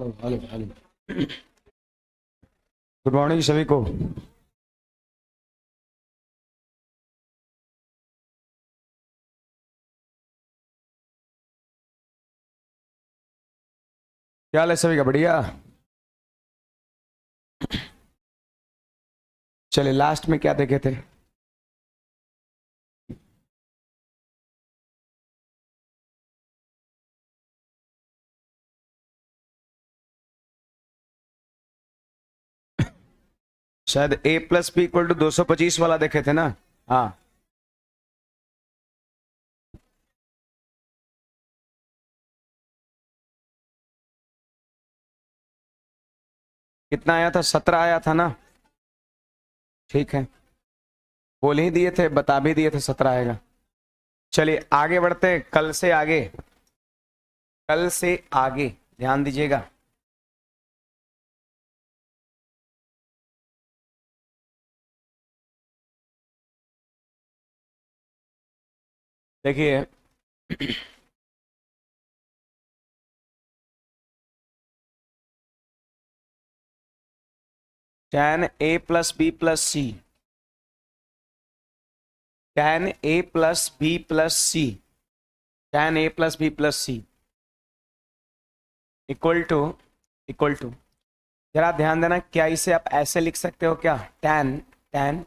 Hello hello. Good morning सभी को। क्या हाल है सभी का? बढ़िया। चलिए लास्ट में क्या देखे थे? शायद a plus B equal to 225 वाला देखे थे ना? हाँ। कितना आया था? 17 आया था ना? ठीक है, बोल ही दिए थे, बता भी दिए थे 17 आएगा। चलिए आगे बढ़ते हैं। कल से आगे, कल से आगे ध्यान दीजिएगा। देखिए tan a plus B plus C, tan a plus B plus C, tan a plus B plus C equal to, equal to, जरा ध्यान देना, क्या इसे आप ऐसे लिख सकते हो क्या? tan, tan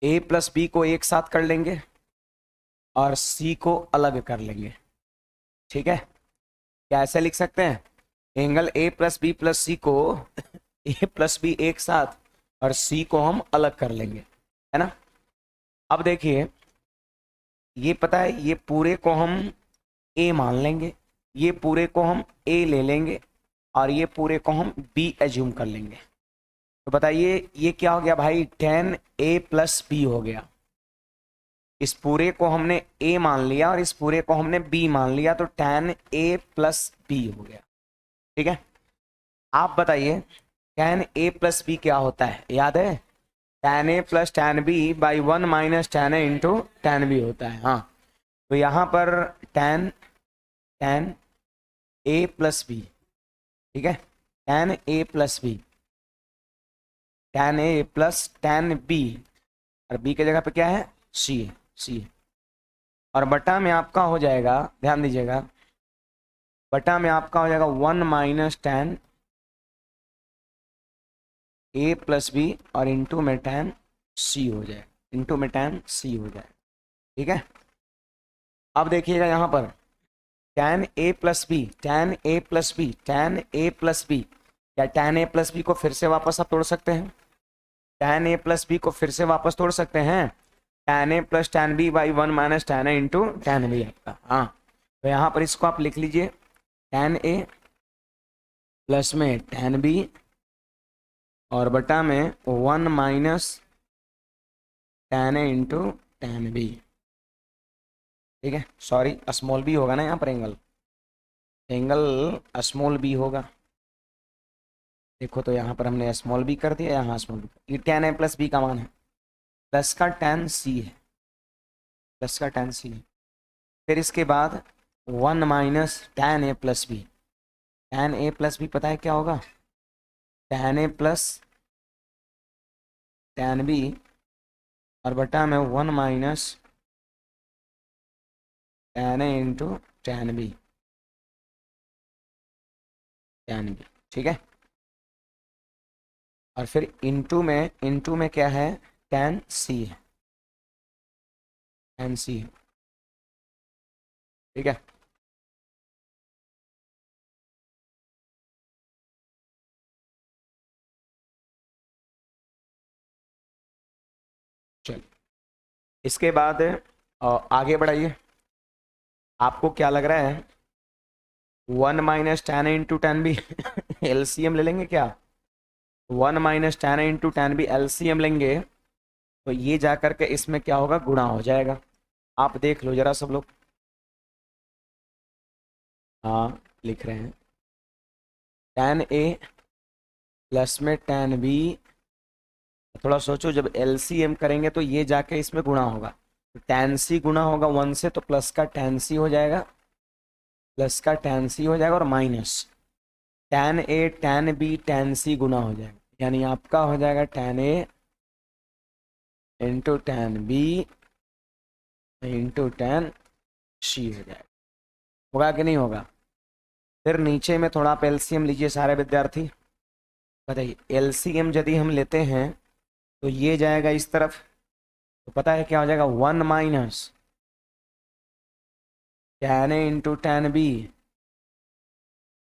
a plus B को एक साथ कर लेंगे और c को अलग कर लेंगे। ठीक है, क्या ऐसे लिख सकते हैं? Angle a plus B plus C को a प्लस बी एक साथ और c को हम अलग कर लेंगे, है ना? अब देखिए, ये पता है, ये पूरे को हम a मान लेंगे, ये पूरे को हम a ले लेंगे और ये पूरे को हम b एज्यूम कर लेंगे। तो बताइए ये क्या हो गया भाई? tan a प्लस बी हो गया। इस पूरे को हमने a मान लिया और इस पूरे को हमने b मान लिया, तो tan a प्लस बी हो गया। ठीक है, आप बताइए tan a प्लस बी क्या होता है? याद है? tan a plus tan b by 1 minus tan a into tan b होता है। हाँ, तो यहाँ पर tan, tan a plus B, ठीक है, tan a plus B, tan a plus tan b, और b के जगह पे क्या है? c है, c है। और बटा में आपका हो जाएगा, ध्यान दीजिएगा, बटा में आपका हो जाएगा 1 minus tan a plus B और इंटू में tan c हो जाएगा, इंटू में tan c हो जाएगा। ठीक है, अब देखिएगा यहाँ पर tan a plus B, tan a plus B, tan a plus B, क्या tan a प्लस बी को फिर से वापस आप तोड़ सकते हैं? tan a प्लस बी को फिर से वापस तोड़ सकते हैं? tan a plus tan b by 1 minus tan a into tan b आपका। हाँ, तो यहाँ पर इसको आप लिख लीजिए, tan a प्लस में tan b और बटा में 1 minus tan a into tan b। ठीक है, सॉरी, स्मॉल बी होगा ना यहाँ पर, एंगल, एंगल स्मॉल बी होगा। देखो तो यहाँ पर हमने स्मॉल बी कर दिया, यहाँ स्मॉल बी, ये tan a प्लस बी का मान है, प्लस का tan c है, प्लस का tan c है। फिर इसके बाद 1 minus tan a plus B, tan a plus B पता है क्या होगा? tan a plus tan b और बटा में 1 minus tan a into tan b, tan b। ठीक है, और फिर इंटू में क्या है? tan c है, tan c है। ठीक है, चल इसके बाद आगे बढ़ाइए। आपको क्या लग रहा है? 1 minus tan a into tan b LCM ले लेंगे क्या? 1 minus tan a into tan b LCM लेंगे तो ये जा करके इसमें क्या होगा? गुणा हो जाएगा। आप देख लो जरा सब लोग। हाँ, लिख रहे हैं, tan a प्लस में tan b, थोड़ा सोचो, जब एलसीएम करेंगे तो ये जाके इसमें गुणा होगा, तो tan c गुणा होगा 1 से, तो प्लस का tan c हो जाएगा प्लस का tan c हो जाएगा और minus tan a tan b tan c गुना हो जाएगा, यानी आपका हो जाएगा tan a into tan b into tan c हो जाएगा। होगा कि नहीं होगा? फिर नीचे में थोड़ा आप एलसीएम लीजिए सारे विद्यार्थी, बताइए एलसीएम यदि हम लेते हैं तो ये जाएगा इस तरफ, तो पता है क्या हो जाएगा? 1 minus tan a into tan b,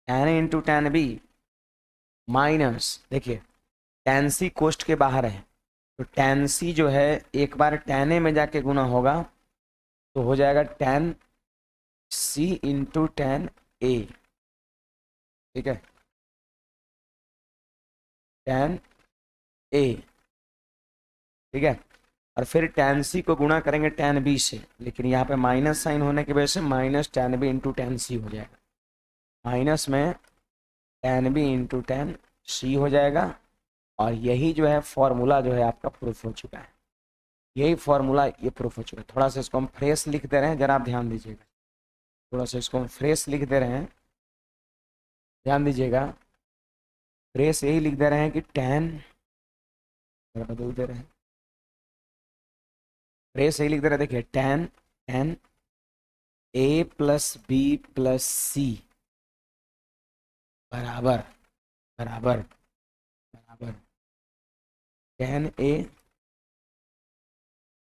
tan a into tan b minus, देखिए tan c कोष्ट के बाहर है, तो tan c जो है एक बार tan a में जाके गुना होगा तो हो जाएगा tan c into tan a, ठीक है, tan a, ठीक है। और फिर tan c को गुणा करेंगे tan b से, लेकिन यहाँ पे माइनस साइन होने की वजह से minus tan b into tan c हो जाएगा, माइनस में tan b into tan c हो जाएगा। और यही जो है फॉर्मूला जो है आपका प्रूफ हो चुका है, यही फॉर्मूला ये प्रूफ हो चुका है। थोड़ा सा इसको हम फ्रेश लिख दे रहे हैं, जरा आप ध्यान दीजिएगा, थोड़ा सा इसको हम फ्रेश लिख दे रहे हैं, ध्यान दीजिएगा। फ्रेश यही लिख दे रहे हैं कि tan, बदल दे रहे हैं, फ्रेश यही लिख दे रहे हैं, देखिए tan a plus B plus C बराबर बराबर बराबर tan a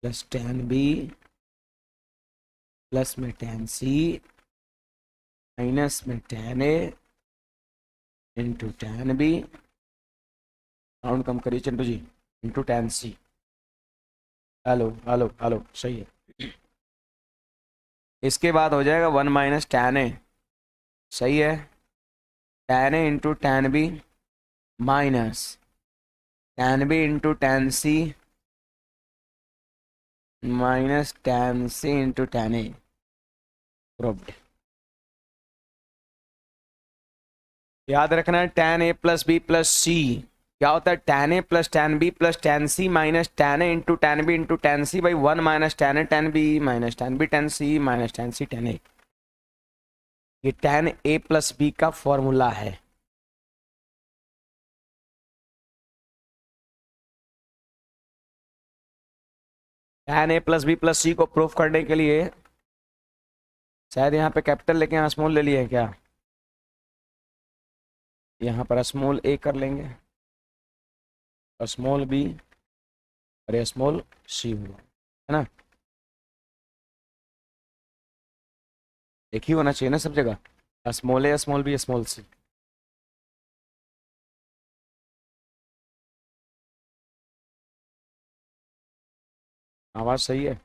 plus tan b plus में tan c माइनस में tan a into tan b, sound कम करिए Chintu ji, into tan c। Hello hello hello, सही है। इसके बाद हो जाएगा 1 माइनस tan a, सही है, tan a into tan b minus tan b into tan c minus tan c into tan a, proved. याद रखना है tan a plus B plus C क्या होता है? tan a plus tan b plus tan c minus tan a into tan b into tan c by 1 minus tan a tan b minus tan b tan c minus tan c tan a। ये tan a plus b का formula है। tan a plus B plus C को proof करने के लिए शायद यहाँ पे कैपिटल लेके यहाँ स्मॉल ले लिए क्या? यहाँ पर स्मॉल a कर लेंगे, स्मॉल b और स्मॉल c हुआ, है ना? एक ही होना चाहिए ना सब जगह, small a small b small c। आवाज सही है?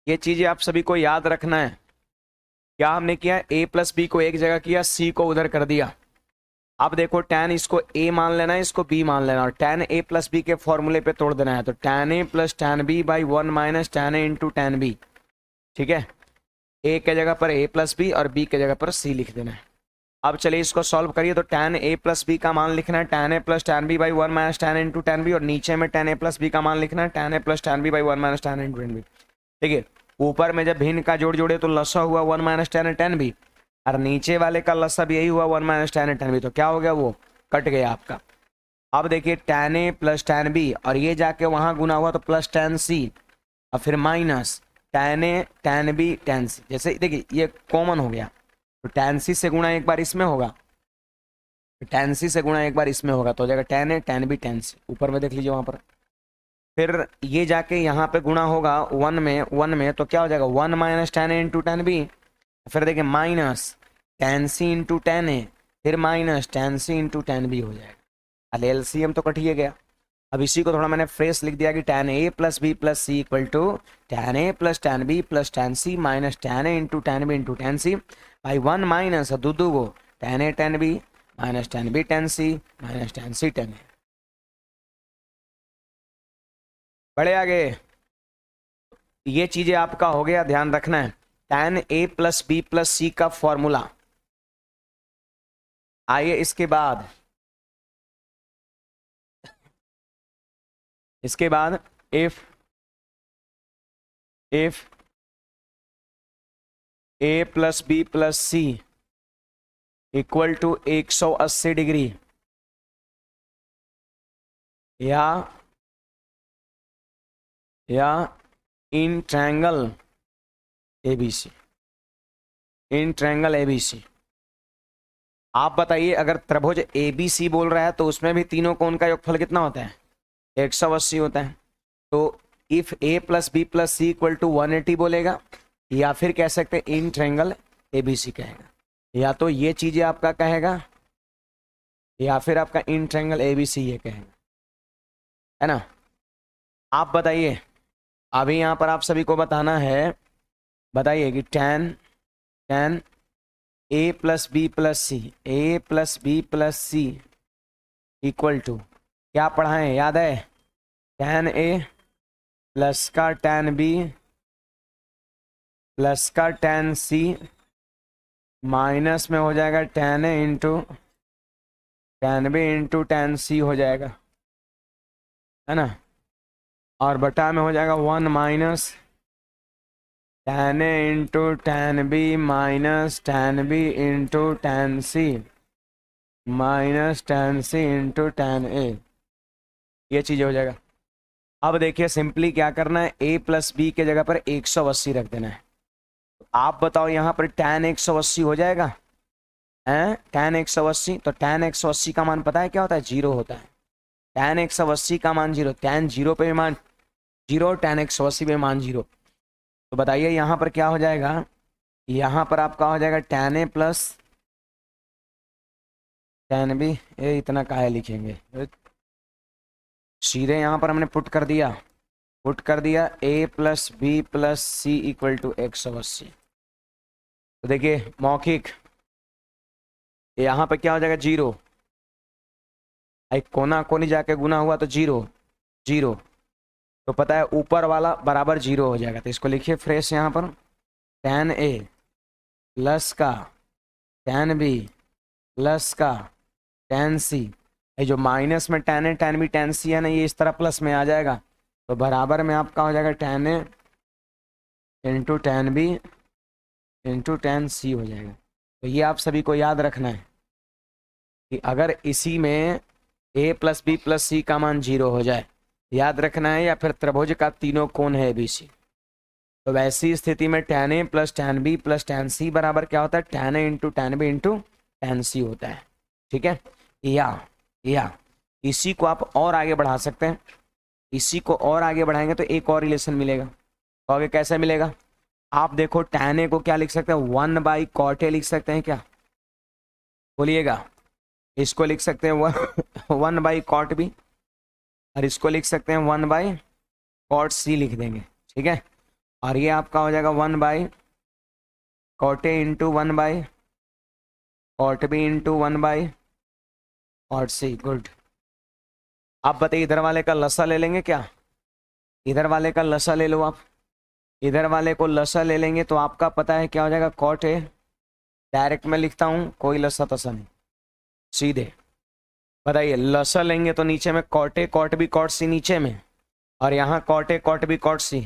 ये चीजें आप सभी को याद रखना है। क्या हमने किया? a प्लस बी को एक जगह किया, c को उधर कर दिया। अब देखो tan इसको a मान लेना है, इसको b मान लेना, और tan a प्लस बी के फॉर्मूले पे तोड़ देना है, तो tan a plus tan b by 1 minus tan a into tan b, ठीक है। a के जगह पर a प्लस बी और b के जगह पर c लिख देना है। अब चलिए इसको सॉल्व करिए, तो tan a प्लस बी का मान लिखना है tan a plus tan b by 1 minus tan a into tan b, और नीचे में tan a प्लस b का मान लिखना है tan a plus tan b by 1 minus tan a into tan b, ठीक है। ऊपर में जब भिन्न का जोड़ जोड़े तो लसा हुआ 1 minus tan a tan b, और नीचे वाले का लसा भी यही हुआ 1 minus tan a tan b, तो क्या हो गया? वो कट गया आपका। अब देखिए tan a plus tan b, और ये जाके वहां गुना हुआ तो प्लस tan c, और फिर minus tan a tan b tan c, जैसे देखिए ये कॉमन हो गया, तो tan c से गुणा एक बार इसमें होगा, tan c से गुणा एक बार इसमें होगा, तो हो जाएगा tan a tan b tan c, ऊपर में देख लीजिए वहां पर। फिर ये जाके यहाँ पे गुणा होगा 1 में, तो क्या हो जाएगा 1 minus tan a into tan b, फिर देखिए minus tan c into tan A, फिर minus tan c into tan B हो जाएगा। अरे एलसीएम तो कट ही गया। अब इसी को थोड़ा मैंने फ्रेश लिख दिया कि tan a plus B plus C equal to tan a plus tan b plus tan c minus tan a into tan b into tan c by one minus दो को tan a tan b minus tan b tan c minus tan c tan a। बड़े आगे ये चीजें आपका हो गया, ध्यान रखना है। tan a plus B plus C का फॉर्मूला। आइए इसके बाद if a plus B plus C equal to 180 degree या in triangle ABC, in triangle ABC. आप बताइए अगर त्रिभुज एबीसी बोल रहा है तो उसमें भी तीनों कोण का योगफल कितना होता है? 180 होता है। तो if a plus B plus C equal to 180 बोलेगा, या फिर कह सकते हैं इन ट्रायंगल एबीसी कहेगा, या तो ये चीजें आपका कहेगा या फिर आपका इन ट्रायंगल एबीसी ये कहेगा, है ना। आप बताइए, अभी यहाँ पर आप सभी को बताना है, बताइए कि tan a plus B plus C, a plus B plus C equal to क्या पढ़ाएं, याद है? tan a प्लस का tan b प्लस का tan c माइनस में हो जाएगा tan a into tan b into tan c हो जाएगा, है ना। और बटा में हो जाएगा 1 minus tan a into tan b minus tan b into tan c minus tan c into tan a, ये चीज हो जाएगा। अब देखिए सिंपली क्या करना है, a प्लस बी के जगह पर 180 रख देना है। तो आप बताओ यहाँ पर tan 180 हो जाएगा, हैं? tan 180, तो tan 180 का मान पता है क्या होता है? 0 होता है। tan 180 का मान 0, tan 0 पे भी मान 0, tan 180 पे मान 0। तो बताइए यहाँ पर क्या हो जाएगा? यहाँ पर आपका हो जाएगा tan a plus tan b, ये इतना काहे लिखेंगे, सीधे यहाँ पर हमने पुट कर दिया a plus B plus C equal to 180। तो देखिए मौखिक, यहाँ पर क्या हो जाएगा? 0, एक कोना कोनी जाके गुना हुआ तो 0, तो पता है ऊपर वाला बराबर 0 हो जाएगा। तो इसको लिखिए फ्रेश यहाँ पर, tan a प्लस का tan b प्लस का tan c, ये जो माइनस में tan a tan b tan c है ना, ये इस तरह प्लस में आ जाएगा। तो बराबर में आपका हो जाएगा tan a into tan b into tan c हो जाएगा। तो ये आप सभी को याद रखना है कि अगर इसी में a plus B plus C का मान 0 हो जाए, याद रखना है, या फिर त्रिभुज का तीनों कोण है एबीसी, तो वैसी स्थिति में tan a plus tan b plus tan c बराबर क्या होता है? tan a into tan b into tan c होता है, ठीक है। या इसी को आप और आगे बढ़ा सकते हैं, इसी को और आगे बढ़ाएंगे तो एक और रिलेशन मिलेगा। तो आगे कैसे मिलेगा? आप देखो tan a को क्या लिख सकते हैं? 1 बाई cot a लिख सकते हैं क्या? बोलिएगा। इसको लिख सकते हैं 1 बाई cot b, और इसको लिख सकते हैं 1 बाई cot c लिख देंगे, ठीक है। और ये आपका हो जाएगा 1 by cot a into 1 by cot b into 1 by cot c। Good. आप बताइए इधर वाले का लसा ले लेंगे क्या? इधर वाले का लसा ले लो आप, इधर वाले को लसा ले लेंगे तो आपका पता है क्या हो जाएगा? cot a, डायरेक्ट में लिखता हूँ, कोई लसा तसा नहीं, सीधे बताइए। लसा लेंगे तो नीचे में cot a cot b cot c नीचे में, और यहाँ cot a cot b cot c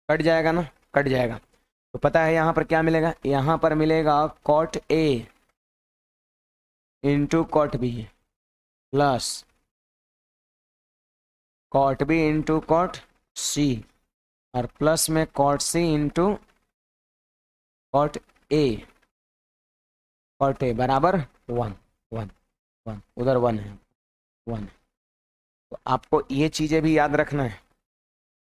cut जाएगा ना, कट जाएगा। तो पता है यहाँ पर क्या मिलेगा? यहाँ पर मिलेगा cot a into cot b plus cot b into cot c, और प्लस में cot c into cot a बराबर 1 1 1, उधर 1 है 1। तो आपको ये चीजें भी याद रखना है,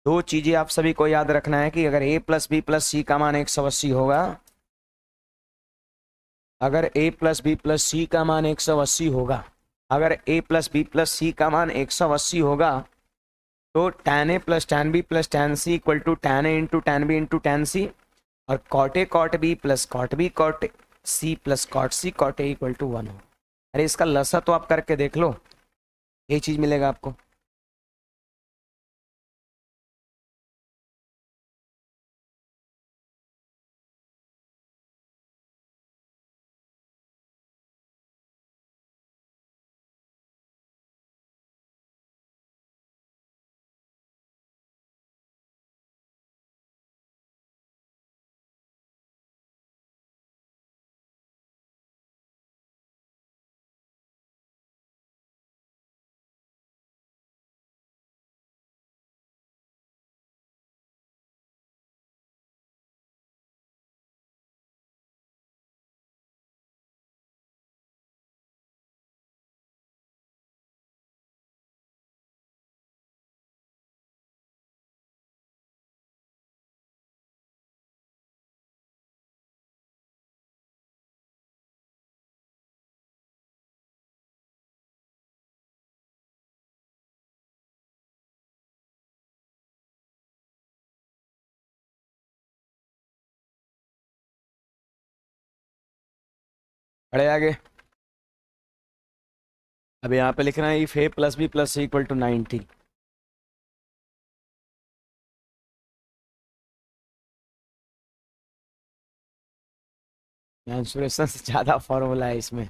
दो चीजें आप सभी को याद रखना है कि अगर a plus B plus C का मान 180 होगा अगर a plus B plus C का मान 180 होगा, अगर a plus B plus C का मान 180 होगा तो tan a plus tan b plus tan c equal to tan a into tan b into tan c, और cot a cot b plus cot b cot c plus cot c cot a equal to 1 हो। अरे इसका लसा तो आप करके देख लो, ये चीज मिलेगा आपको। बड़े आगे अब यहाँ पे लिखना है if A plus B plus C equal to 90। Mensuration से ज्यादा फॉर्मूला है इसमें,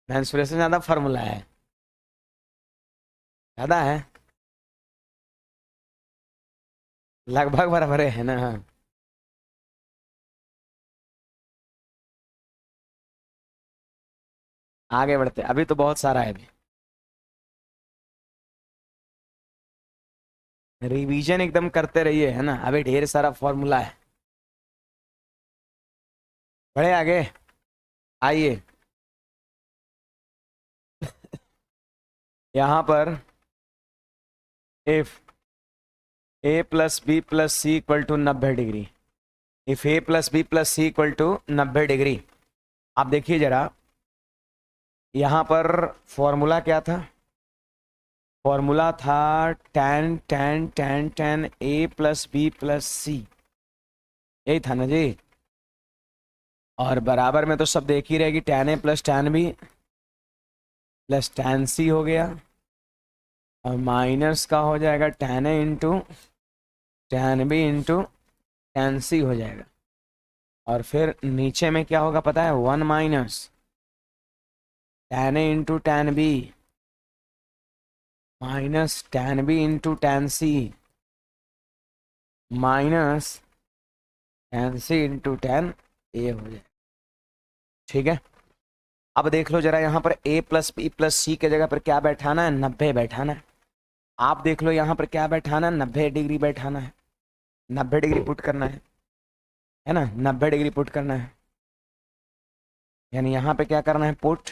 मेंसुरेशन ज्यादा फॉर्मूला है, ज्यादा है, लगभग बराबर है ना। आगे बढ़ते, अभी तो बहुत सारा है, अभी रिवीजन एकदम करते रहिए, है ना, अभी ढेर सारा फॉर्मूला है। बड़े आगे आइए, यहाँ पर if A plus B plus C equal to 90 degree, if A plus B plus C equal to 90 degree, आप देखिए जरा यहाँ पर फॉर्मूला क्या था, फॉर्मूला था tan tan tan tan a plus B plus C, यही था ना जी। और बराबर में तो सब देख ही रहेगी, tan a plus tan b plus tan c हो गया, और माइनस का हो जाएगा tan a into tan b into tan c हो जाएगा। और फिर नीचे में क्या होगा पता है, 1 minus tan a into tan b minus tan b into tan c minus tan c into tan a हो जाए। ठीक है, अब देख लो जरा यहाँ पर a प्लस बी प्लस सी के जगह पर क्या बैठाना है, 90 बैठाना है। आप देख लो यहाँ पर क्या बैठाना है, 90 डिग्री बैठाना है, 90 डिग्री पुट करना है ना, 90 डिग्री पुट करना है। यानी यहाँ पे क्या करना है, put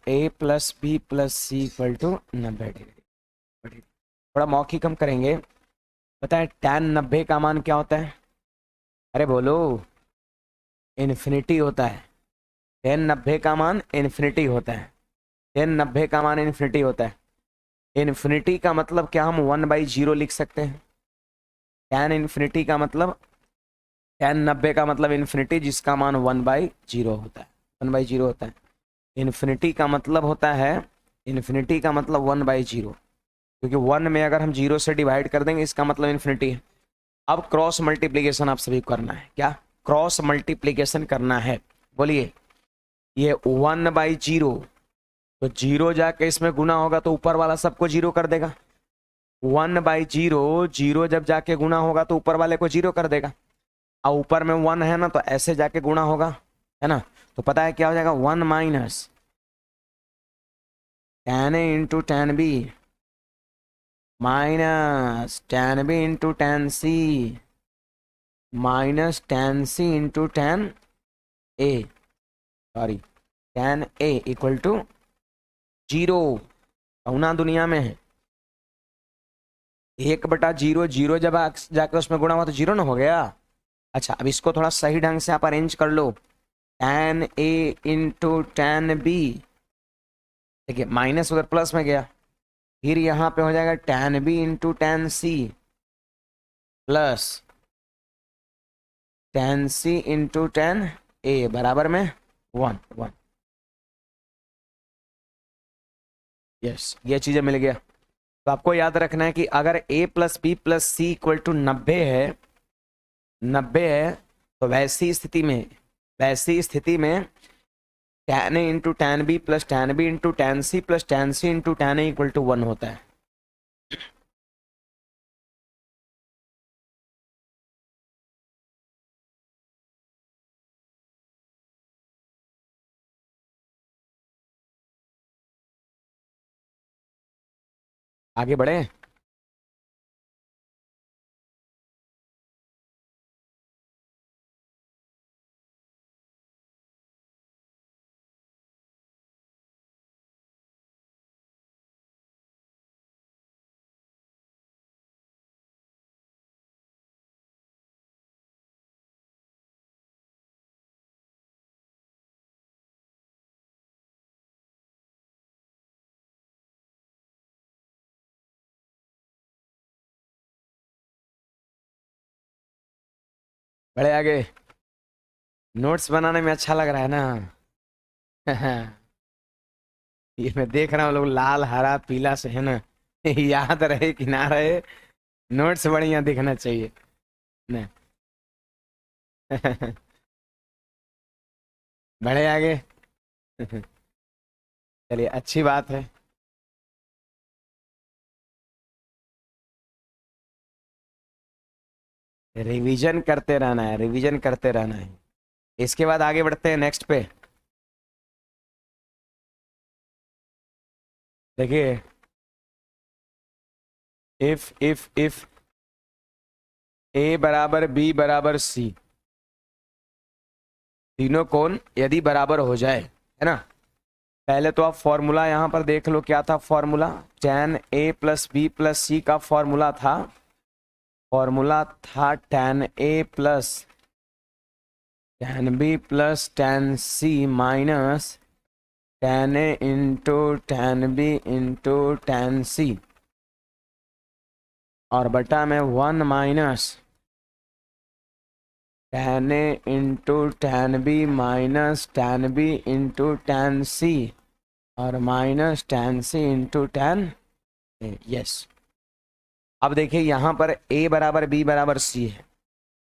a plus B plus C equal to 90 degree. थोड़ा मौखिक हम करेंगे, पता है tan 90 का मान क्या होता है, अरे बोलो, इन्फिनिटी होता है। tan 90 का मान इन्फिनिटी होता है, tan 90 का मान इन्फिनिटी होता है। इन्फिनिटी का मतलब क्या, हम 1/0 लिख सकते हैं। tan इन्फिनिटी का मतलब, tan 90 का मतलब इन्फिनिटी जिसका मान 1/0 होता है, 1/0 होता है। इन्फिनिटी का मतलब होता है, इन्फिनिटी का मतलब 1/0, क्योंकि 1 में अगर हम 0 से डिवाइड कर देंगे इसका मतलब इन्फिनिटी है। अब क्रॉस मल्टीप्लीकेशन आप सभी को करना है, क्या क्रॉस मल्टीप्लीकेशन करना है, बोलिए। ये 1/0, तो 0 जाके इसमें गुना होगा तो ऊपर वाला सबको 0 कर देगा। 1/0, 0 जब जाके गुना होगा तो ऊपर वाले को 0 कर देगा, और ऊपर में 1 है ना, तो ऐसे जाके गुना होगा, है ना। तो पता है क्या हो जाएगा, 1 minus tan a into tan b minus tan b into tan c minus tan c into tan a, sorry tan a equal to 0। कौना दुनिया में है, 1/0, 0 जब जाकर उसमें गुणा हुआ तो 0 ना हो गया, अच्छा, अब इसको थोड़ा सही ढंग से आप अरेंज कर लो। tan a into tan b, देखिए माइनस उधर प्लस में गया, फिर यहाँ पे हो जाएगा tan b into tan c plus tan c into tan a बराबर में 1 1। यस, ये चीजें मिल गया। तो आपको याद रखना है कि अगर a plus B plus C equal to 90 है, तो वैसी स्थिति में tan a into tan b plus tan b into tan c plus tan c into tan a equal to 1 होता है। आगे बढ़े। बढ़े आगे। नोट्स बनाने में अच्छा लग रहा है ना? ये मैं देख रहा हूँ लोग लाल हरा पीला से है ना। याद रहे कि ना रहे, नोट्स बढ़िया दिखना चाहिए ना। बढ़े आगे। चलिए, अच्छी बात है। रिवीजन करते रहना है, रिवीजन करते रहना है। इसके बाद आगे बढ़ते हैं नेक्स्ट पे। देखिए, इफ ए बराबर बी बराबर सी, तीनों कोण यदि बराबर हो जाए, है ना। पहले तो आप फॉर्मूला यहाँ पर देख लो, क्या था formula? tan a plus B plus C का फॉर्मूला था tan a plus tan b plus tan c minus tan a into tan b into tan c, और बटा में 1 minus tan a into tan b minus tan b into tan c, और minus tan c into tan a। Yes. अब देखिए यहाँ पर a बराबर b बराबर c है।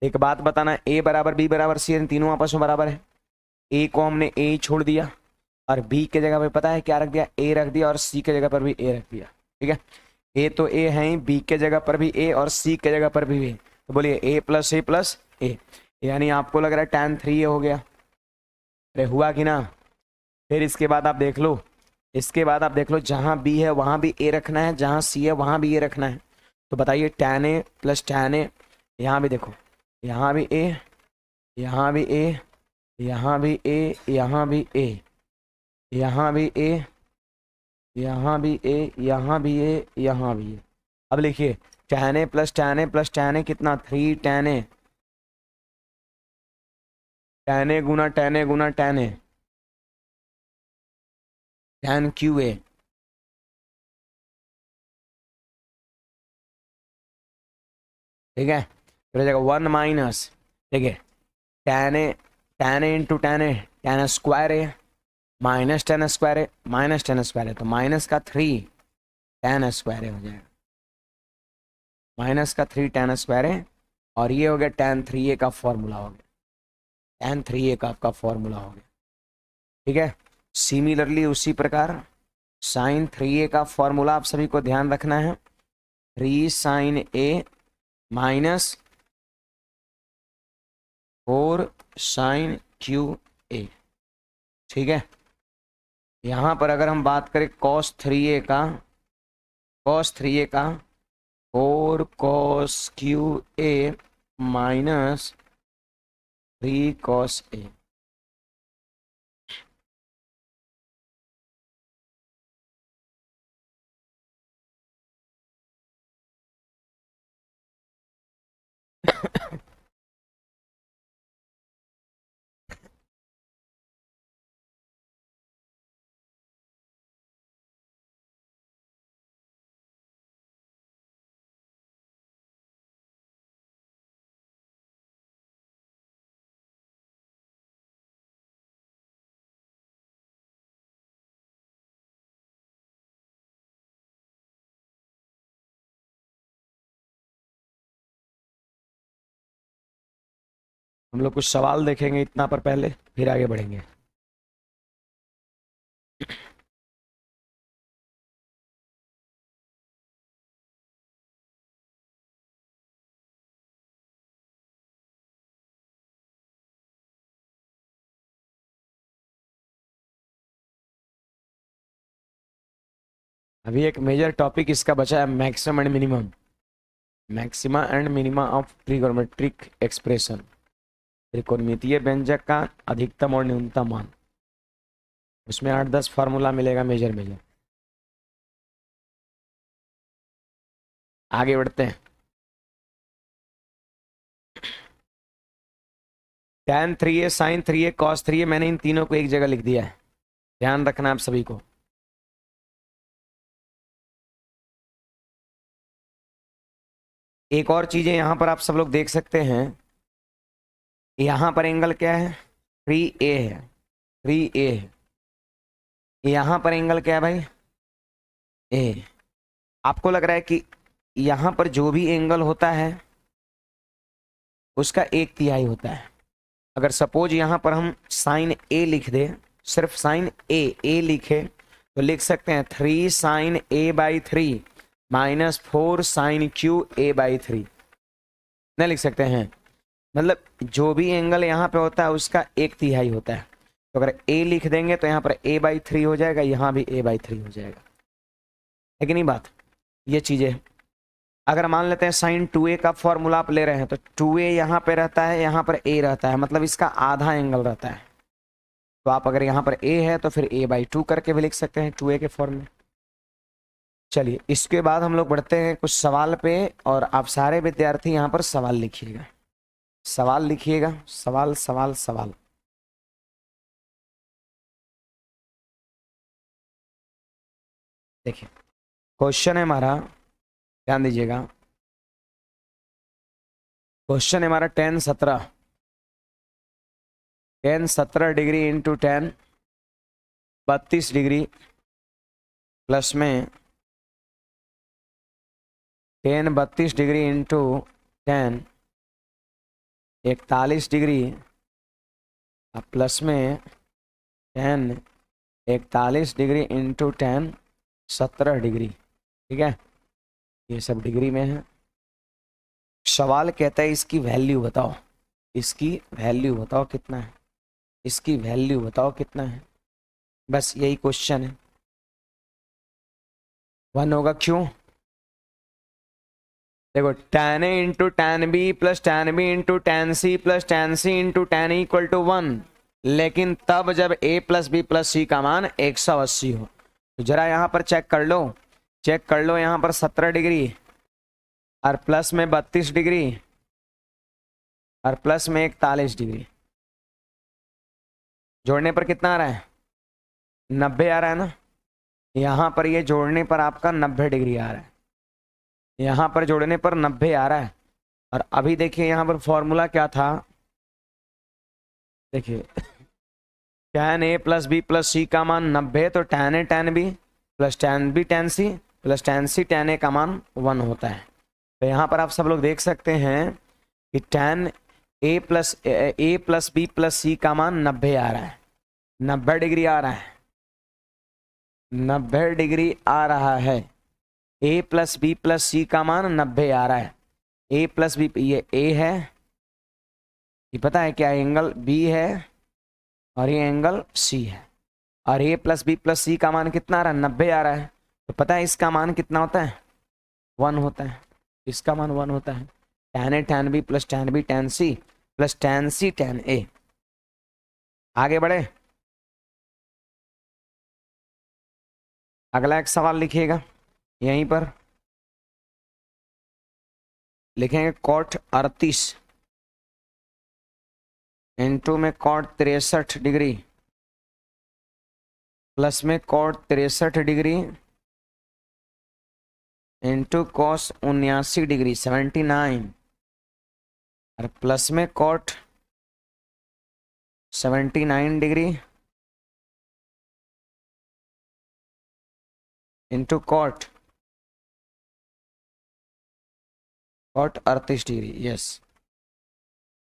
एक बात बताना, a बराबर b बराबर c है, तीनों आपस में बराबर है। a को हमने a छोड़ दिया, और b के जगह पे पता है क्या रख दिया? a रख दिया, और c के जगह पर भी a रख दिया। ठीक है, a तो a है ही, b के जगह पर भी a और c के जगह पर भी a। तो बोलिए a प्लस a, यानी आपको लग रहा है tan 3a हो गया। अरे हुआ कि ना? फिर इसके बाद आप देख लो, जहां b है वहां भी a रखना है, जहां c है वहां भी a रखना है। तो बताइए tan a plus tan a, यहाँ भी देखो, यहाँ भी a, यहाँ भी a, यहाँ भी a, यहाँ भी a, यहाँ भी a, यहाँ भी a, यहाँ भी a, यहाँ भी a। अब लिखिए tan a plus tan a plus tan a कितना? 3 tan a, tan a Guna tan a Guna tan a, tan q a। ठीक है, फिर हो जाएगा 1 माइनस, देखिए tan a, into tan a, tan square a minus tan square a minus tan square a, तो minus का 3 tan square a हो जाएगा, माइनस का 3 tan स्क्वायर a। और ये हो गया tan 3a का फॉर्मूला हो गया, tan 3a का आपका फॉर्मूला हो गया। ठीक है, सिमिलरली उसी प्रकार sin 3a का फॉर्मूला आप सभी को ध्यान रखना है, 3 sin a minus 4 sin q a। ठीक है, यहाँ पर अगर हम बात करें cos 3a का 4 cos q a minus 3 cos a। हम लोग कुछ सवाल देखेंगे इतना पर पहले, फिर आगे बढ़ेंगे। अभी एक मेजर टॉपिक इसका बचा है, maximum and minimum. Maxima and minima of trigonometric expression, त्रिकोणमितीय व्यंजक का अधिकतम और न्यूनतम मान। उसमें 8-10 फार्मूला मिलेगा मेजर मेजर। आगे बढ़ते हैं। tan 3a sin 3a cos 3a, मैंने इन तीनों को एक जगह लिख दिया है, ध्यान रखना आप सभी को। एक और चीजें यहां पर आप सब लोग देख सकते हैं, यहां पर एंगल क्या है, 3a है, 3a है। यहां पर एंगल क्या है भाई, a। आपको लग रहा है कि यहां पर जो भी एंगल होता है उसका 1/3 होता है। अगर सपोज यहां पर हम साइन a लिख दे, सिर्फ साइन a लिखे, तो लिख सकते हैं 3 sign a/3 minus 4 sign Q a/3, नहीं लिख सकते हैं। मतलब जो भी एंगल यहाँ पे होता है उसका 1/3 होता है। तो अगर a लिख देंगे तो यहाँ पर a/3 हो जाएगा, यहाँ भी a/3 हो जाएगा, है कि नहीं बात। ये चीजें अगर मान लेते हैं साइन 2a का फॉर्मूला आप ले रहे हैं, तो 2a यहाँ पे रहता है, यहाँ पर a रहता है, मतलब इसका आधा एंगल रहता है। तो आप अगर यहाँ पर a है तो फिर a/2 करके भी लिख सकते हैं 2a के फॉर्म में। चलिए इसके बाद हम लोग बढ़ते हैं कुछ सवाल पे, और आप सारे विद्यार्थी यहाँ पर सवाल लिखिएगा, सवाल लिखिएगा, सवाल सवाल सवाल। देखिए क्वेश्चन है हमारा, ध्यान दीजिएगा। क्वेश्चन है हमारा tan 17 degree into tan 32 degree plus में tan 32 degree into tan 41 degree plus में tan 41 degree into tan 17 degree. ठीक है, ये सब डिग्री में है। सवाल कहता है इसकी वैल्यू बताओ, इसकी वैल्यू बताओ कितना है, इसकी वैल्यू बताओ कितना है, बस यही क्वेश्चन है। 1 होगा, क्यों, देखो tan a into tan b plus tan b into tan c plus tan c into tan e equal to 1, लेकिन तब जब a plus B plus C का मान 180 हो। तो जरा यहां पर चेक कर लो, चेक कर लो, यहां पर 17 डिग्री और प्लस में 32 डिग्री और प्लस में 41 डिग्री, जोड़ने पर कितना आ रहा है, 90 आ रहा है ना। यहां पर ये जोड़ने पर आपका 90 डिग्री आ रहा है, यहां पर जोड़ने पर 90 आ रहा है। और अभी देखिए यहां पर फॉर्मूला क्या था, देखिए tan a plus B plus C का मान 90, तो tan a tan b plus tan b tan c plus tan c tan a का मान 1 होता है। तो यहाँ पर आप सब लोग देख सकते हैं कि tan a plus B plus C का मान 90 आ रहा है, 90 डिग्री आ रहा है, 90 डिग्री आ रहा है। a plus B plus C का मान 90 आ रहा है। a प्लस बी, ये a है, ये पता है क्या, एंगल b है और ये एंगल c है। और a plus B plus C का मान कितना आ रहा है, 90 आ रहा है। तो पता है इसका मान कितना होता है, 1 होता है, इसका मान 1 होता है। tan a tan b plus tan b tan c plus tan c tan a। आगे बढ़े, अगला एक सवाल लिखिएगा, यहीं पर लिखेंगे cot 38 इंटू में cot 63 डिग्री प्लस में cot 63 degree into cos 79 degree 79 और प्लस में cot 79 degree into cot 38 degree. Yes,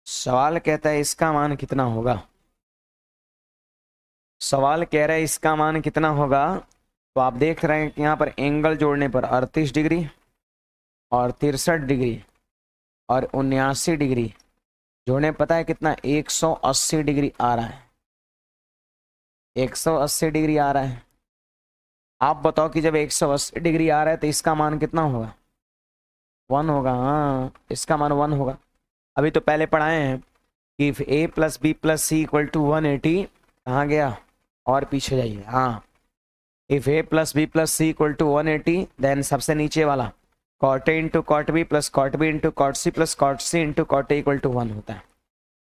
सवाल कहता है इसका मान कितना होगा। सवाल कह रहा है इसका मान कितना होगा। तो आप देख रहे हैं कि यहाँ पर एंगल जोड़ने पर 38 डिग्री और 63 डिग्री और 79 डिग्री जोड़ने पता है कितना 180 डिग्री आ रहा है। 180 डिग्री आ रहा है। आप बताओ कि जब 180 डिग्री आ रहा है तो इसका मान कितना होगा। 1 होगा। हाँ, इसका मान 1 होगा। अभी तो पहले पढ़ाए हैं कि if A plus B plus C equal to 180, कहाँ गया और पीछे जाइए। हाँ, if A plus B plus C equal to 180 then सबसे नीचे वाला cot A into cot B plus cot B into cot C plus cot C into cot A equal to 1 होता है।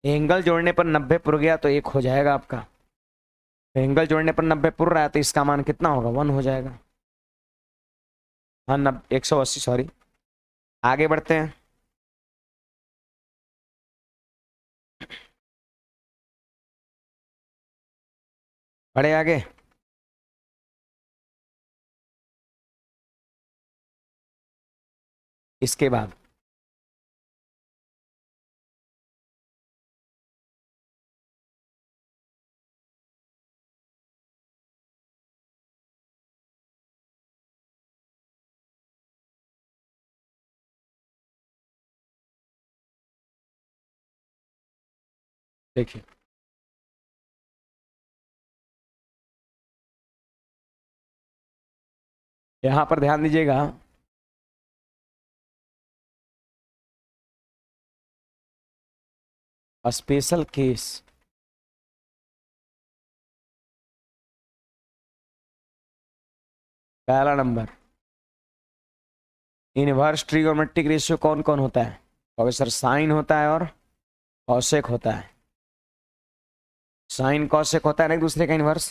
एंगल जोड़ने पर 90 पुर गया तो 1 हो जाएगा आपका। एंगल जोड़ने पर 90 पुर रहा है तो इसका मान कितना होगा 1 हो जाएगा। हाँ 180 सॉरी। आगे बढ़ते हैं। बढ़े आगे। इसके बाद देखिए, यहां पर ध्यान दीजिएगा। स्पेशल केस, पहला नंबर, इनवर्स ट्रिगोनोमेट्रिक रेशियो कौन कौन होता है। प्रोफेसर साइन होता है और कॉसेक होता है। साइन कॉसेक होता है ना एक दूसरे का इनवर्स।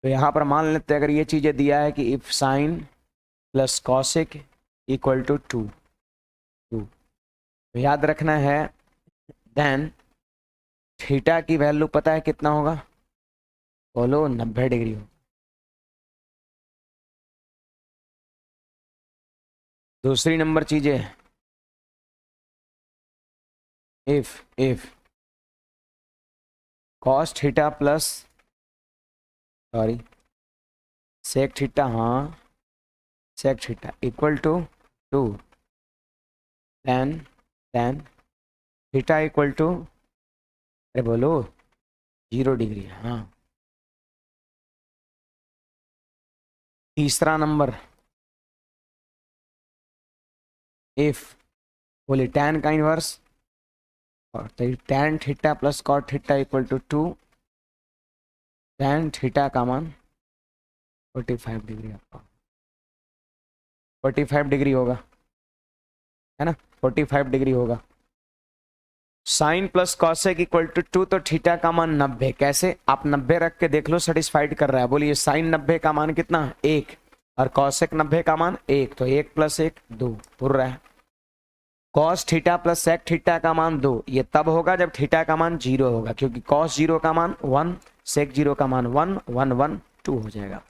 तो यहाँ पर मान लेते हैं अगर ये चीजें दिया है कि if sine plus cosec equal to 2, तो याद रखना है देन थीटा की वैल्यू पता है कितना होगा। बोलो 90 डिग्री हो। दूसरी नंबर चीजें, if cos theta plus sorry sec theta, हाँ sec theta equal to 2, then theta equal to, अरे बोलो 0 डिग्री। हाँ, तीसरा नंबर, इफ बोले tan का इनवर्स और tan theta plus cot theta equal to 2, tan theta का मान 45 डिग्री, आपका 45 डिग्री होगा, है ना 45 डिग्री होगा। Sine plus cosec equal to 2, तो थीटा का मान 90। कैसे, आप 90 रख के देख लो सेटिस्फाइड कर रहा है। बोलिए साइन 90 का मान कितना 1 और कॉसेक 90 का मान 1, तो 1 प्लस 1 2 पुर रहा है। Cos theta plus sec theta का मान 2, ये तब होगा जब थीटा का मान 0 होगा, क्योंकि कॉस 0 का मान 1, सेक 0 का मान 1 1 1 2 हो जाएगा।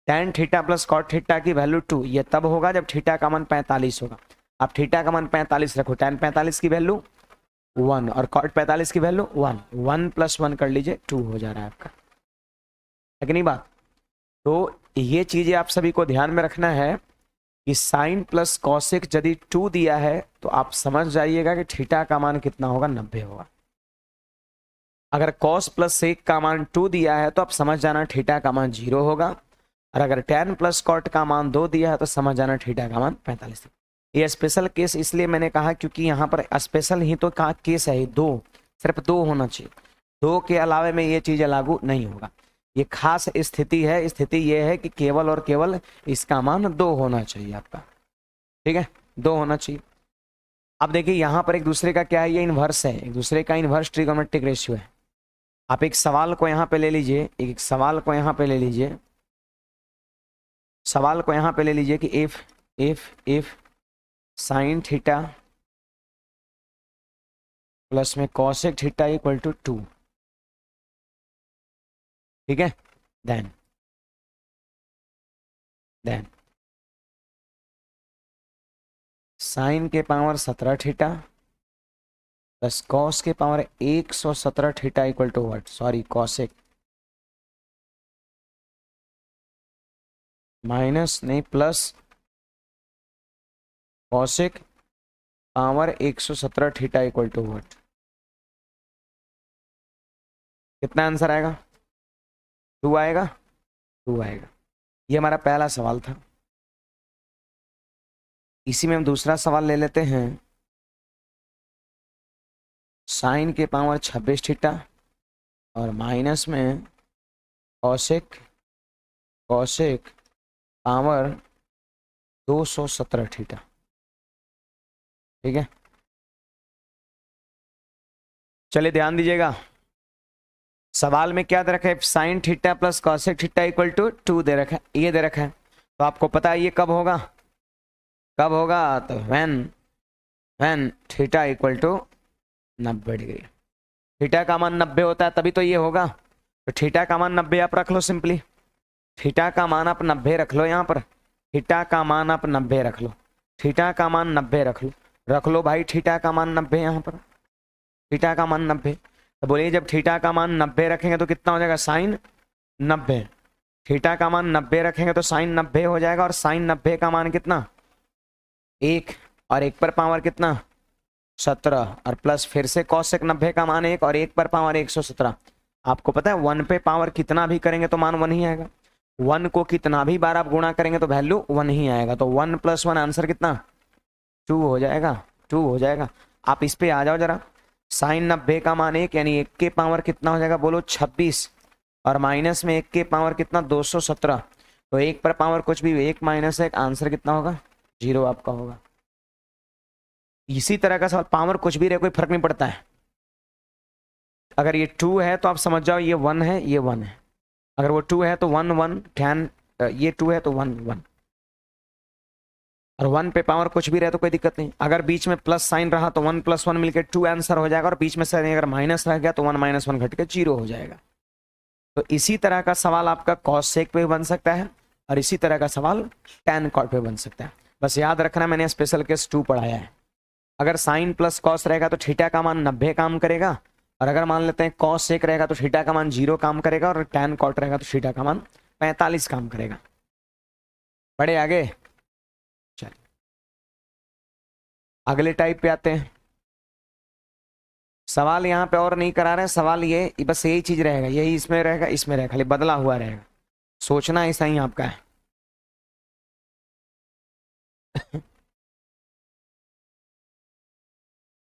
tan theta plus cot theta की वैल्यू 2, ये तब होगा जब थीटा का मान 45 होगा। अब थीटा का मान 45 रखो, tan 45 की वैल्यू 1 और कॉट 45 की वैल्यू 1, 1 प्लस 1 कर लीजिए 2 हो जा रहा है आपका, है कि नहीं बात। तो ये चीजें आप सभी को ध्यान में रखना है कि साइन प्लस कॉसेक यदि 2 दिया है तो आप समझ जाइएगा कि थीटा का मान कितना होगा 90 होगा। अगर कॉस प्लस सेक का मान 2 दिया है तो आप समझ जाना थीटा का मान 0 होगा, और अगर tan प्लस कॉट का मान 2 दिया है तो समझ जाना थीटा का मान 45। ये स्पेशल केस इसलिए मैंने कहा क्योंकि यहाँ पर स्पेशल ही तो कहा केस है, दो, सिर्फ दो होना चाहिए, दो के अलावे में ये चीजें लागू नहीं होगा। ये खास स्थिति है, स्थिति ये है कि केवल और केवल इसका मान 2 होना चाहिए आपका, ठीक है 2 होना चाहिए। अब देखिए यहाँ पर एक दूसरे का क्या है, ये इनवर्स है, एक दूसरे का इनवर्स ट्रिगोनोमेट्रिक रेशियो है। आप एक सवाल को यहाँ पे ले लीजिए, एक सवाल को यहाँ पे ले लीजिए, सवाल को यहाँ पे ले लीजिए कि इफ साइन थीटा प्लस में कॉसेक थीटा इक्वल टू 2, ठीक है, देन साइन के पावर 17 थीटा प्लस कॉस के power 117 theta equal to what, sorry cosec, minus नहीं plus cosec power 117 theta equal to what. कितना आंसर आएगा? 2 आएगा, 2 आएगा। ये हमारा पहला सवाल था। इसी में हम दूसरा सवाल ले लेते हैं। साइन के पावर 26 थीटा और माइनस में कॉसेक कॉसेक पावर 217 थीटा। ठीक है, चलिए ध्यान दीजिएगा। सवाल में क्या दे रखा है? Sine theta plus cosec theta equal to 2 दे रखा है, ये दे रखा है। तो आपको पता है ये कब होगा, कब होगा? तो when theta equal to 90 degree. Theta का मान 90 होता है तभी तो ये होगा। तो थीटा का मान 90 आप रख लो सिंपली। थीटा का मान आप 90 रख लो, यहाँ पर थीटा का मान आप 90 रख लो, थीटा का मान 90 रख लो भाई, थीटा का मान 90 यहाँ पर, थीटा का मान 90। तो बोलिए जब थीटा का मान 90 रखेंगे तो कितना हो जाएगा? साइन 90। थीटा का मान 90 रखेंगे तो साइन 90 हो जाएगा, और साइन 90 का मान कितना? 1, और 1 पर पावर कितना? 17, और प्लस फिर से कॉसेक 90 का मान 1, और 1 पर पावर 117। आपको पता है 1 पे पावर कितना भी करेंगे तो मान 1 ही आएगा। 1 को कितना भी बार आप गुणा करेंगे तो वैल्यू 1 ही आएगा। तो 1 + 1 आंसर कितना? 2 हो जाएगा, 2 हो जाएगा। आप इस पे आ जाओ जरा। साइन 90 का मान 1, यानी 1 के पावर कितना हो जाएगा? बोलो 26, और माइनस में 1 के पावर कितना? 217। तो 1 पर पावर कुछ भी, 1 - 1, आंसर कितना होगा? 0 आपका होगा। इसी तरह का सवाल, पावर कुछ भी रहे कोई फर्क नहीं पड़ता है। अगर ये 2 है तो आप समझ जाओ ये 1 है, ये 1 है। अगर वो 2 है तो 1 1 10, ये 2 है तो 1 1, और 1 पे पावर कुछ भी रहे तो कोई दिक्कत नहीं। अगर बीच में प्लस साइन रहा तो 1 + 1 मिलकर 2 आंसर हो जाएगा, और बीच में से अगर माइनस रह गया तो 1 - 1 घट के 0 हो जाएगा। तो इसी तरह का सवाल आपका कॉस सेक पे बन सकता है, और इसी तरह का सवाल टैन कॉट पे बन सकता है। बस याद रखना मैंने स्पेशल केस 2 पढ़ाया है। अगर साइन प्लस कॉस रहेगा तो थीटा का मान 90 काम करेगा, और अगर मान लेते हैं कॉस सेक रहेगा तो थीटा का मान 0 काम करेगा, और टैन कॉट रहेगा तो थीटा का मान 45 काम करेगा। बड़े आगे, चलिए अगले टाइप पे आते हैं। सवाल यहाँ पे और नहीं करा रहे हैं, सवाल ये बस यही चीज रहेगा, यही इसमें रहेगा, इसमें रहेगा, खाली बदला हुआ रहेगा। सोचना ऐसा ही आपका है।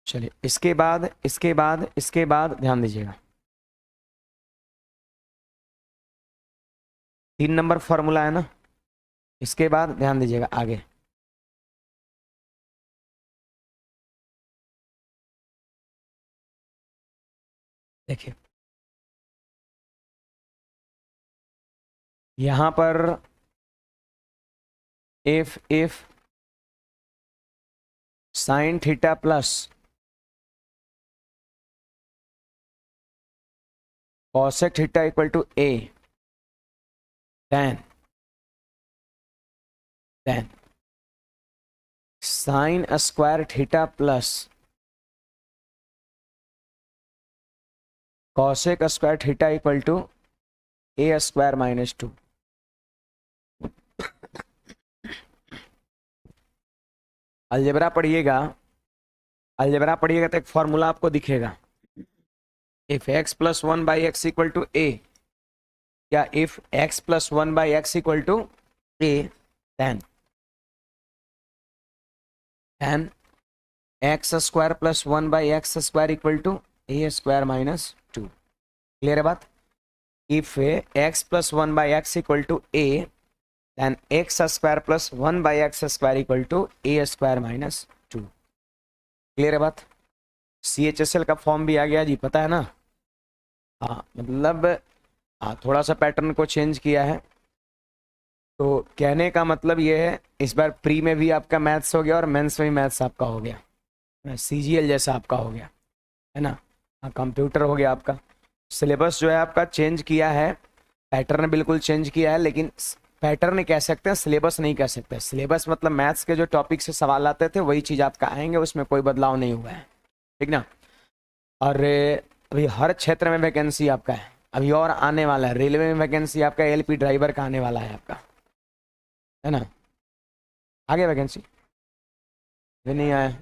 चलिए इसके बाद ध्यान दीजिएगा। 3 नंबर फॉर्मूला है ना, इसके बाद ध्यान दीजिएगा आगे। देखिए यहां पर if sine theta plus cosec theta equal to A, then sine square theta plus cosec square theta equal to a² - 2। Algebra पढ़िएगा, तो एक फॉर्मूला आपको दिखेगा। इफ x + 1/x = a, या if x + 1/x = a, then x² + 1/x² = a² - 2। Clear है बात? If x + 1/x = a, then x² + 1/x² = a² - 2। Clear है बात? CHSL का फॉर्म भी आ गया जी, पता है ना? हाँ मतलब थोड़ा सा पैटर्न को चेंज किया है। तो कहने का मतलब ये है, इस बार प्री में भी आपका मैथ्स हो गया और मेंस में भी मैथ्स आपका हो गया, CGL जैसा आपका हो गया है ना। हाँ, कंप्यूटर हो गया आपका। सिलेबस जो है आपका चेंज किया है, पैटर्न बिल्कुल चेंज किया है, लेकिन पैटर्न कह सकते हैं, सिलेबस नहीं कह सकते। सिलेबस मतलब मैथ्स के जो टॉपिक से सवाल आते थे वही चीज़ आपका आएंगे, उसमें कोई बदलाव नहीं हुआ है, ठीक ना। और अभी हर क्षेत्र में वैकेंसी आपका है, अभी और आने वाला है। रेलवे में वैकेंसी आपका एलपी ड्राइवर का आने वाला है आपका, है ना। आगे वैकेंसी भी नहीं आया,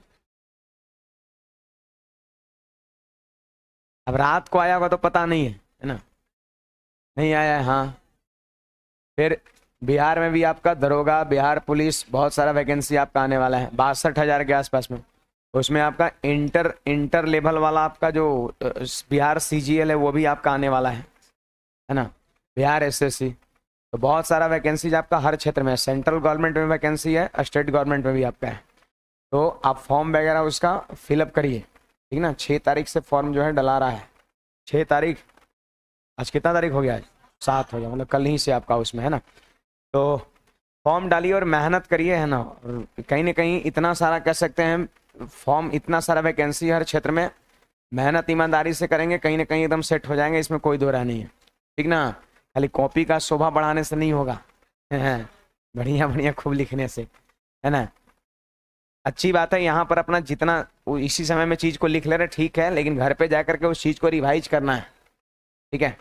अब रात को आया होगा तो पता नहीं है ना, नहीं आया है। हाँ, फिर बिहार में भी आपका दरोगा, बिहार पुलिस, बहुत सारा वैकेंसी आपका आने वाला है 62,000 के आसपास में। उसमें आपका इंटर लेवल वाला आपका जो बिहार सीजीएल है वो भी आपका आने वाला है ना, बिहार एसएससी। तो बहुत सारा वैकेंसीज आपका हर क्षेत्र में है। सेंट्रल गवर्नमेंट में वैकेंसी है, स्टेट गवर्नमेंट में भी आपका है। तो आप फॉर्म वगैरह उसका फिलअप करिए, ठीक ना। 6 तारीख से फॉर्म जो है डला रहा है, 6 तारीख। आज कितना तारीख हो गया है? 7 हो गया, मतलब कल ही से आपका उसमें है ना। तो फॉर्म डालिए और मेहनत करिए, है ना। और कहीं ना कहीं इतना सारा कह सकते हैं फॉर्म, इतना सारा वैकेंसी हर क्षेत्र में, मेहनत ईमानदारी से करेंगे कहीं ना कहीं एकदम सेट हो जाएंगे, इसमें कोई दो राय नहीं है, ठीक ना। खाली कॉपी का शोभा बढ़ाने से नहीं होगा, बढ़िया बढ़िया खूब लिखने से, है ना। अच्छी बात है, यहाँ पर अपना जितना इसी समय में चीज को लिख ले रहे ठीक है, लेकिन घर पे जाकर के उस चीज को रिवाइज करना है, ठीक है।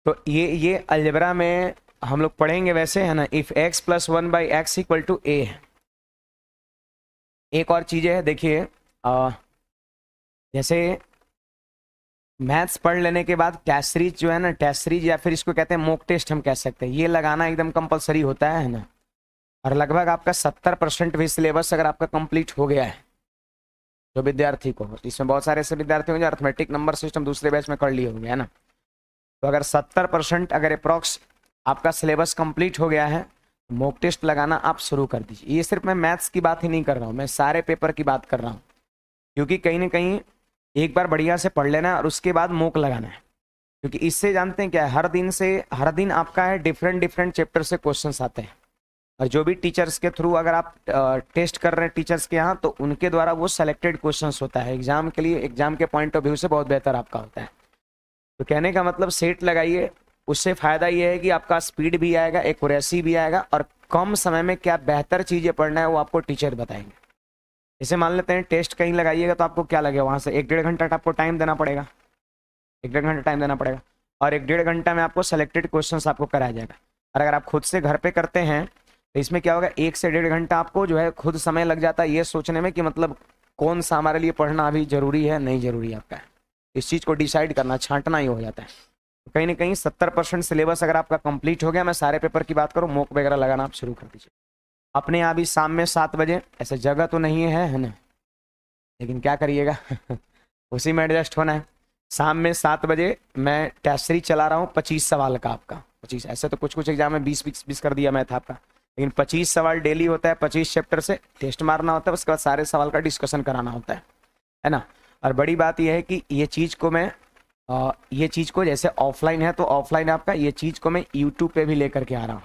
तो ये अलजेब्रा में हम लोग पढ़ेंगे वैसे, है ना। If x plus 1/x equal to a है। एक और चीजें है, देखिए जैसे मैथ्स पढ़ लेने के बाद टेस्ट सीरीज जो है ना, टेस्ट सीरीज या फिर इसको कहते हैं मॉक टेस्ट हम कह सकते हैं, ये लगाना एकदम कंपलसरी होता है ना। और लगभग आपका 70% भी सिलेबस अगर आपका कंप्लीट हो गया है जो विद्यार्थी को, इसमें बहुत सारे ऐसे विद्यार्थी होंगे अर्थमेटिक नंबर सिस्टम दूसरे बैच में कर लिए होंगे, है ना। तो अगर 70% अगर अप्रॉक्स आपका सिलेबस कंप्लीट हो गया है, मॉक टेस्ट लगाना आप शुरू कर दीजिए। ये सिर्फ मैं मैथ्स की बात ही नहीं कर रहा हूँ, मैं सारे पेपर की बात कर रहा हूँ, क्योंकि कहीं ना कहीं एक बार बढ़िया से पढ़ लेना है और उसके बाद मॉक लगाना है। क्योंकि इससे जानते हैं क्या है, हर दिन आपका है डिफरेंट चैप्टर से क्वेश्चंस आते हैं। और जो भी टीचर्स के थ्रू अगर आप टेस्ट कर रहे हैं टीचर्स के यहाँ, तो उनके द्वारा वो सेलेक्टेड क्वेश्चंस होता है एग्जाम के लिए, एग्जाम के पॉइंट ऑफ व्यू से बहुत बेहतर आपका होता है। तो कहने का मतलब सेट लगाइए, उससे फायदा ये है कि आपका स्पीड भी आएगा, एक्यूरेसी भी आएगा, और कम समय में क्या बेहतर चीजें पढ़ना है वो आपको टीचर बताएंगे। जैसे मान लेते हैं टेस्ट कहीं लगाइएगा तो आपको क्या लगेगा, वहां से 1-1.5 घंटा आपको टाइम देना पड़ेगा, 1-1.5 घंटा टाइम देना पड़ेगा, और 1-1.5 घंटा में आपको सेलेक्टेड क्वेश्चन आपको कराया जाएगा। और अगर आप खुद से घर पे करते हैं तो इसमें क्या होगा, 1 से 1.5 घंटा आपको जो है खुद समय लग जाता है ये सोचने में कि मतलब कौन सा हमारे लिए पढ़ना अभी जरूरी है नहीं जरूरी आपका है, इस चीज को डिसाइड करना, छांटना ही हो जाता है। तो कहीं ना कहीं 70% सिलेबस अगर आपका कंप्लीट हो गया, मैं सारे पेपर की बात करूँ, मॉक वगैरह लगाना आप शुरू कर दीजिए। अपने यहाँ भी शाम में 7 बजे, ऐसे जगह तो नहीं है ना, लेकिन क्या करिएगा उसी में एडजस्ट होना है। शाम में 7 बजे मैं टेस्ट सीरीज चला रहा हूँ 25 सवाल का आपका, 25, ऐसे तो कुछ एग्जाम में 20 कर दिया मैथ आपका, लेकिन 25 सवाल डेली होता है, 25 चैप्टर से टेस्ट मारना होता है, उसके बाद सारे सवाल का डिस्कशन कराना होता है ना। और बड़ी बात यह है कि ये चीज़ को मैं ये चीज़ को जैसे ऑफलाइन है तो ऑफलाइन आपका ये चीज़ को मैं यूट्यूब पे भी लेकर के आ रहा हूँ,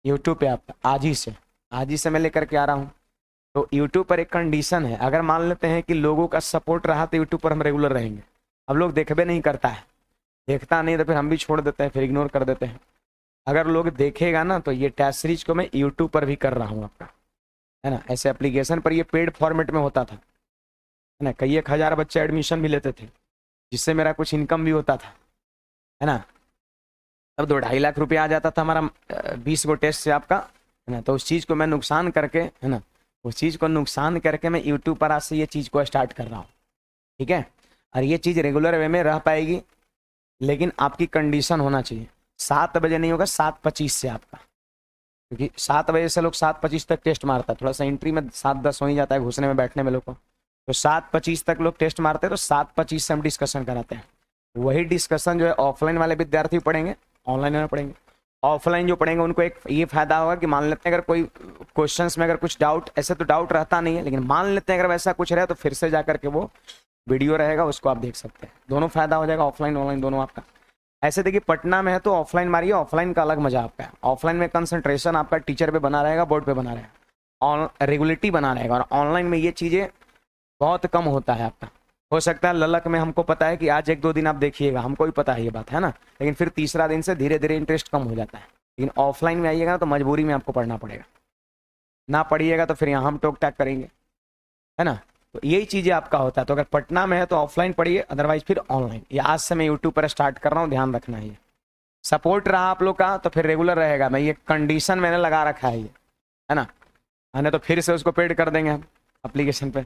यूट्यूब पे आपका आज ही से मैं लेकर के आ रहा हूँ। तो यूट्यूब पर एक कंडीशन है, अगर मान लेते हैं कि लोगों का सपोर्ट रहा तो यूट्यूब पर हम रेगुलर रहेंगे। अब लोग देखबे नहीं करता है, देखता नहीं तो फिर हम भी छोड़ देते हैं, फिर इग्नोर कर देते हैं। अगर लोग देखेगा ना तो ये टेस्ट सीरीज को मैं यूट्यूब पर भी कर रहा हूँ आपका, है ना। ऐसे एप्लीकेशन पर ये पेड फॉर्मेट में होता था, है ना, कई 1,000 बच्चे एडमिशन भी लेते थे, जिससे मेरा कुछ इनकम भी होता था, है ना। अब 2-2.5 लाख रुपया आ जाता था हमारा 20 गो टेस्ट से आपका, है ना। तो उस चीज़ को मैं नुकसान करके, है ना, उस चीज़ को नुकसान करके मैं यूट्यूब पर आज से ये चीज़ को स्टार्ट कर रहा हूँ, ठीक है। और ये चीज़ रेगुलर वे में रह पाएगी, लेकिन आपकी कंडीशन होना चाहिए 7 बजे नहीं होगा, 7:25 से आपका, क्योंकि 7 बजे से लोग 7:25 तक टेस्ट मारता है, थोड़ा सा एंट्री में 7-10 हो ही जाता है घुसने में बैठने में लोग को, तो 7:25 तक लोग टेस्ट मारते हैं, तो 7:25 से हम डिस्कशन कराते हैं। वही डिस्कशन जो है ऑफलाइन वाले विद्यार्थी पढ़ेंगे, ऑनलाइन में पढ़ेंगे। ऑफलाइन जो पढ़ेंगे उनको एक ये फायदा होगा कि मान लेते हैं अगर कोई क्वेश्चंस में अगर कुछ डाउट, ऐसे तो डाउट रहता नहीं है, लेकिन मान लेते हैं अगर वैसा कुछ रहे तो फिर से जाकर के वो वीडियो रहेगा उसको आप देख सकते हैं, दोनों फायदा हो जाएगा, ऑफलाइन ऑनलाइन दोनों आपका। ऐसे देखिए पटना में है तो ऑफलाइन मारिए, ऑफलाइन का अलग मजा आपका है, ऑफलाइन में कंसंट्रेशन आपका टीचर पे बना रहेगा, बोर्ड पे बना रहेगा, रेगुलरिटी बना रहेगा। और ऑनलाइन में ये चीज़ें बहुत कम होता है आपका। हो सकता है ललक में हमको पता है कि आज 1-2 दिन आप देखिएगा, हमको भी पता है ये बात, है ना, लेकिन फिर तीसरा दिन से धीरे धीरे इंटरेस्ट कम हो जाता है। लेकिन ऑफलाइन में आइएगा ना तो मजबूरी में आपको पढ़ना पड़ेगा, ना पढ़िएगा तो फिर यहाँ हम टोक टाक करेंगे, है ना। तो यही चीज़ें आपका होता है। तो अगर पटना में है तो ऑफलाइन पढ़िए, अदरवाइज फिर ऑनलाइन। ये आज से मैं यूट्यूब पर स्टार्ट कर रहा हूँ, ध्यान रखना है। ये सपोर्ट रहा आप लोग का तो फिर रेगुलर रहेगा। मैं ये कंडीशन मैंने लगा रखा है, ये है ना, नहीं तो फिर से उसको पेड कर देंगे हम एप्लीकेशन पे।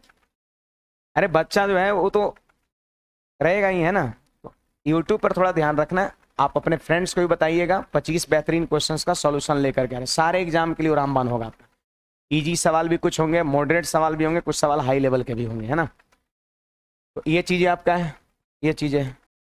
अरे बच्चा जो है वो तो रहेगा ही, है ना। तो यूट्यूब पर थोड़ा ध्यान रखना। आप अपने फ्रेंड्स को भी बताइएगा, 25 बेहतरीन क्वेश्चंस का सॉल्यूशन लेकर के आ रहे हैं। सारे एग्जाम के लिए रामबान होगा आपका। इजी सवाल भी कुछ होंगे, मॉडरेट सवाल भी होंगे, कुछ सवाल हाई लेवल के भी होंगे, है ना। तो ये चीज़ें आपका है, ये चीज़ें